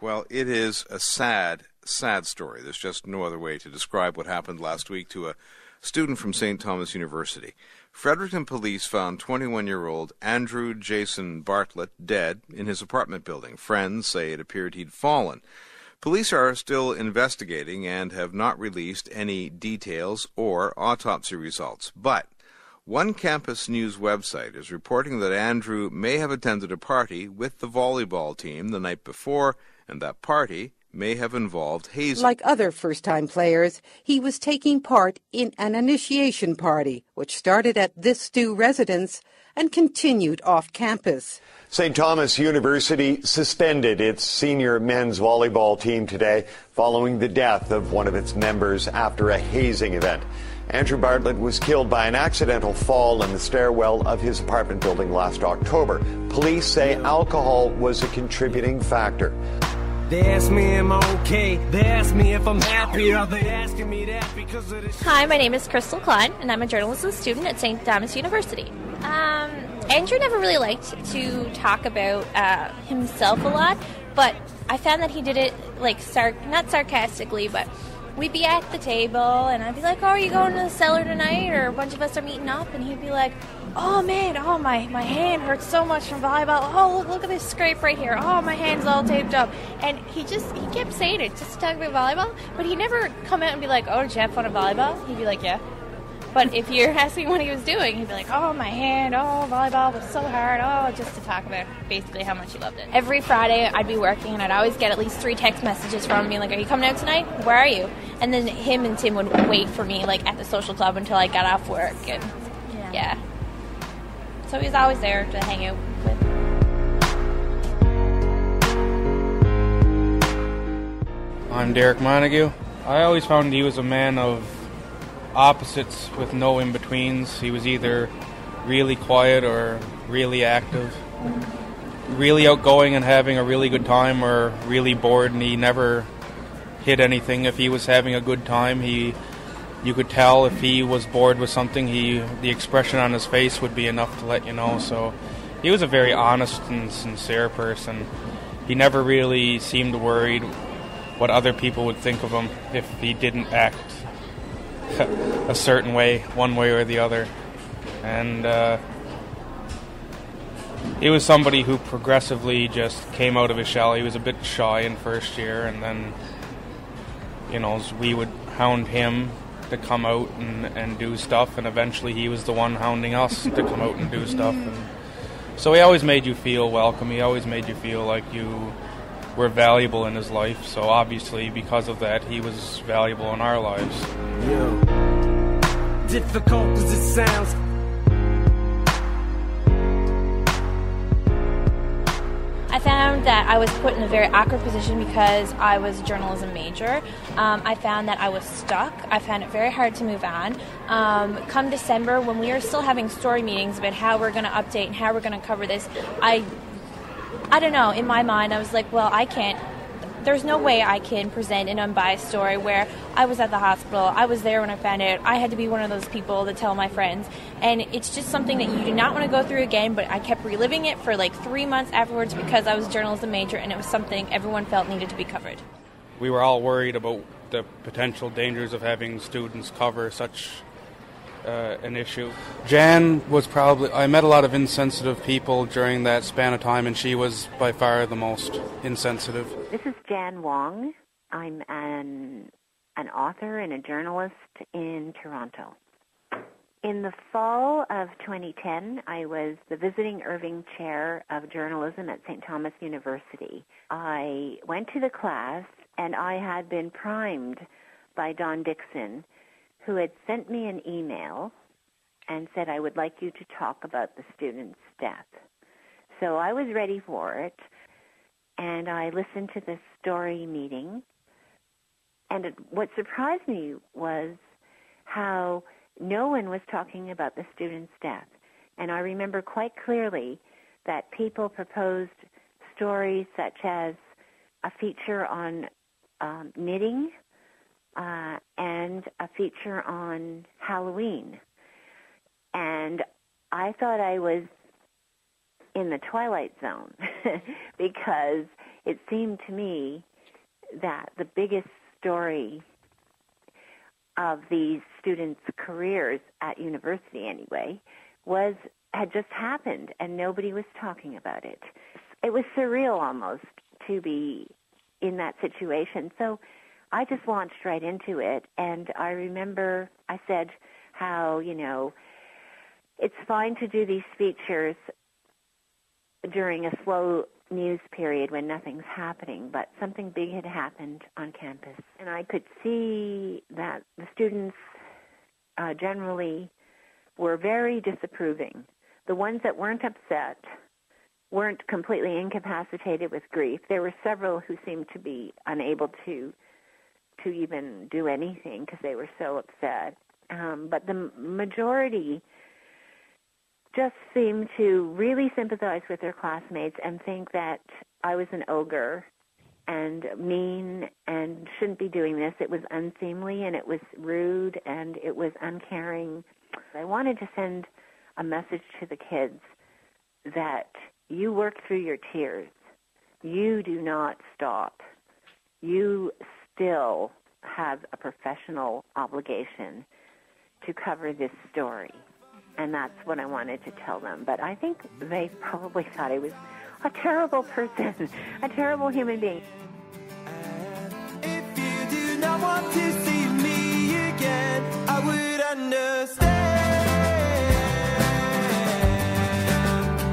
Well, it is a sad, sad story. There's just no other way to describe what happened last week to a student from St. Thomas University. Fredericton police found 21-year-old Andrew Jason Bartlett dead in his apartment building. Friends say it appeared he'd fallen. Police are still investigating and have not released any details or autopsy results. But one campus news website is reporting that Andrew may have attended a party with the volleyball team the night before, and that party may have involved hazing. Like other first-time players, he was taking part in an initiation party, which started at this Stu residence and continued off campus. St. Thomas University suspended its senior men's volleyball team today following the death of one of its members after a hazing event. Andrew Bartlett was killed by an accidental fall in the stairwell of his apartment building last October. Police say alcohol was a contributing factor. They ask me am I okay, they ask me if I'm happy, are they asking me that because of this? Hi, my name is Crystal Klein, and I'm a journalism student at St. Thomas University. Andrew never really liked to talk about himself a lot, but I found that he did it, like, not sarcastically, but we'd be at the table, and I'd be like, oh, are you going to the cellar tonight? Or a bunch of us are meeting up, and he'd be like, oh, man, oh, my hand hurts so much from volleyball. Oh, look at this scrape right here. Oh, my hand's all taped up. And he kept saying it just to talk about volleyball, but he never come out and be like, oh, did you have fun at volleyball? He'd be like, yeah. But if you're asking what he was doing, he'd be like, oh, my hand, oh, volleyball was so hard, oh, just to talk about basically how much he loved it. Every Friday, I'd be working, and I'd always get at least 3 text messages from me, like, are you coming out tonight? Where are you? And then him and Tim would wait for me, like, at the social club until I got off work, and yeah. So he was always there to hang out with. I'm Derek Montague. I always found he was a man of opposites with no in-betweens. He was either really quiet or really active, really outgoing and having a really good time, or really bored, and he never hid anything. If he was having a good time, you could tell. If he was bored with something, the expression on his face would be enough to let you know. So he was a very honest and sincere person. He never really seemed worried what other people would think of him if he didn't act a certain way, one way or the other. And he was somebody who progressively just came out of his shell. He was a bit shy in first year, and then, we would hound him to come out and do stuff, and eventually he was the one hounding us to come out and do stuff. And so he always made you feel welcome. He always made you feel like you were valuable in his life. So obviously, because of that, he was valuable in our lives. Difficult as it sounds. I found that I was put in a very awkward position because I was a journalism major. I found that I was stuck. I found it very hard to move on. Come December, when we were still having story meetings about how we're going to update and how we're going to cover this, I don't know, in my mind I was like, well, there's no way I can present an unbiased story where I was at the hospital, I was there when I found it, I had to be one of those people to tell my friends, and it's just something that you do not want to go through again. But I kept reliving it for like 3 months afterwards because I was a journalism major, and it was something everyone felt needed to be covered. We were all worried about the potential dangers of having students cover such an issue. Jan was I met a lot of insensitive people during that span of time, and she was by far the most insensitive. This is Jan Wong. I'm an author and a journalist in Toronto. In the fall of 2010, I was the visiting Irving Chair of Journalism at St. Thomas University. I went to the class, and I had been primed by Don Dixon, who had sent me an email and said, I would like you to talk about the student's death. So I was ready for it, and I listened to the story meeting. And what surprised me was how no one was talking about the student's death. And I remember quite clearly that people proposed stories such as a feature on knitting, and a feature on Halloween. And I thought I was in the Twilight Zone because it seemed to me that the biggest story of these students' careers at university anyway had just happened, and nobody was talking about it. It was surreal almost to be in that situation. So I just launched right into it, and I remember I said how, it's fine to do these features during a slow news period when nothing's happening, but something big had happened on campus. And I could see that the students generally were very disapproving. The ones that weren't upset weren't completely incapacitated with grief. There were several who seemed to be unable to even do anything because they were so upset. But the majority just seemed to really sympathize with their classmates and think that I was an ogre and mean and shouldn't be doing this. It was unseemly and it was rude and it was uncaring. I wanted to send a message to the kids that you work through your tears. You do not stop. You still have a professional obligation to cover this story. And that's what I wanted to tell them. But I think they probably thought I was a terrible person, a terrible human being. If you do not want to see me again, I would understand.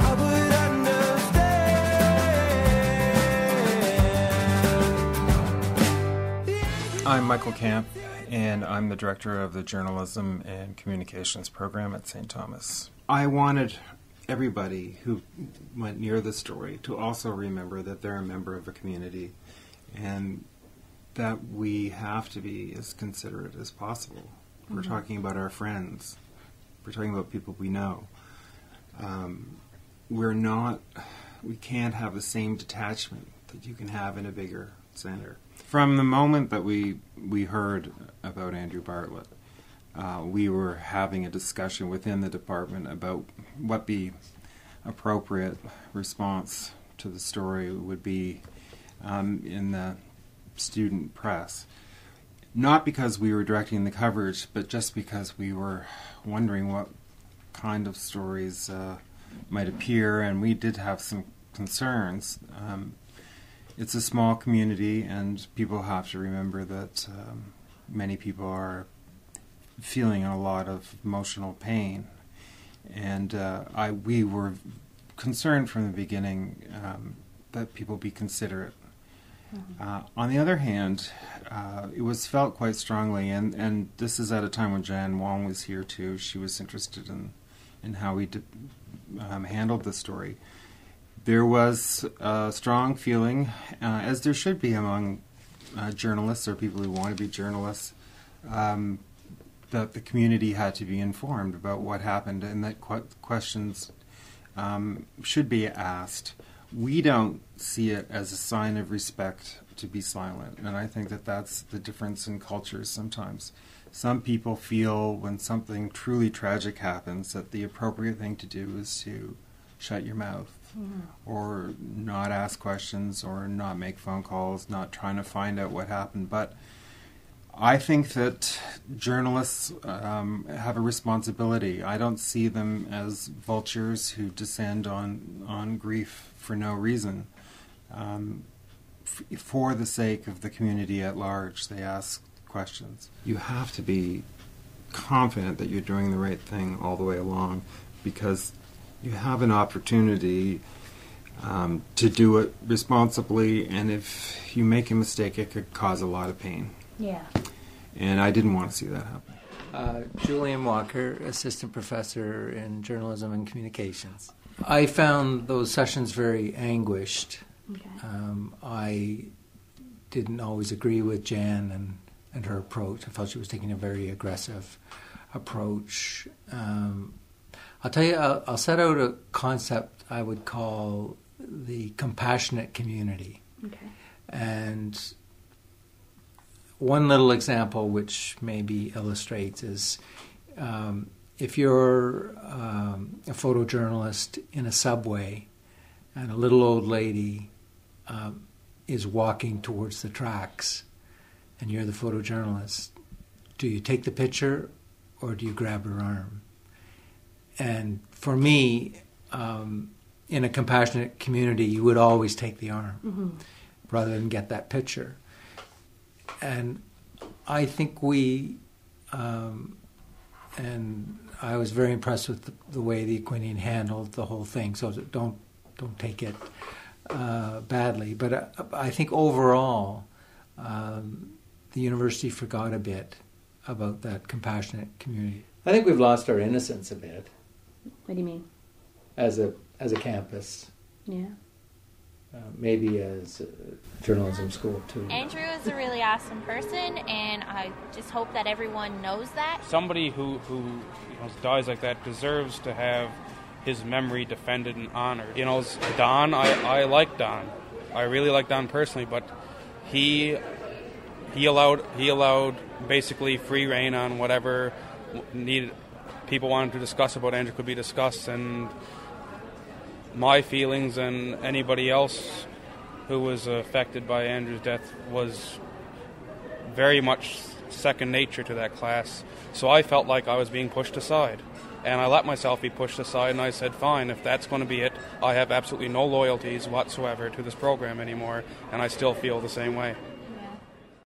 I would understand. I'm Michael Camp, and I'm the director of the Journalism and Communications program at St. Thomas. I wanted everybody who went near the story to also remember that they're a member of a community and that we have to be as considerate as possible. Mm-hmm. We're talking about our friends. We're talking about people we know. We can't have the same detachment that you can have in a bigger center. From the moment that we heard about Andrew Bartlett, we were having a discussion within the department about what the appropriate response to the story would be in the student press. Not because we were directing the coverage, but just because we were wondering what kind of stories might appear, and we did have some concerns. It's a small community, and people have to remember that many people are feeling a lot of emotional pain. And we were concerned from the beginning that people be considerate. Mm-hmm. On the other hand, it was felt quite strongly, and this is at a time when Jan Wong was here too. She was interested in how we handled the story. There was a strong feeling, as there should be among journalists or people who want to be journalists, that the community had to be informed about what happened and that questions should be asked. We don't see it as a sign of respect to be silent, and I think that that's the difference in cultures sometimes. Some people feel when something truly tragic happens that the appropriate thing to do is to shut your mouth. Mm-hmm. Or not ask questions, or not make phone calls, not trying to find out what happened. But I think that journalists have a responsibility. I don't see them as vultures who descend on grief for no reason. For the sake of the community at large, they ask questions. You have to be confident that you're doing the right thing all the way along, because you have an opportunity to do it responsibly, and if you make a mistake, it could cause a lot of pain. Yeah. And I didn't want to see that happen. Julian Walker, assistant professor in journalism and communications. I found those sessions very anguished. Okay. I didn't always agree with Jan and her approach. I felt she was taking a very aggressive approach. I'll tell you, I'll set out a concept I would call the compassionate community. Okay. And one little example which maybe illustrates is if you're a photojournalist in a subway and a little old lady is walking towards the tracks and you're the photojournalist, do you take the picture or do you grab her arm? And for me, in a compassionate community, you would always take the arm rather than get that picture. And I think and I was very impressed with the way the Aquinian handled the whole thing, so don't take it badly. But I think overall, the university forgot a bit about that compassionate community. I think we've lost our innocence a bit. What do you mean? As a campus. Yeah. Maybe as a journalism school too. Andrew is a really awesome person, and I just hope that everyone knows that. Somebody who dies like that deserves to have his memory defended and honored. Don, I like Don. I really like Don personally, but he allowed basically free reign on whatever people wanted to discuss about Andrew could be discussed, and my feelings and anybody else who was affected by Andrew's death was very much second nature to that class. So I felt like I was being pushed aside. And I let myself be pushed aside, and I said, fine, if that's going to be it, I have absolutely no loyalties whatsoever to this program anymore, and I still feel the same way.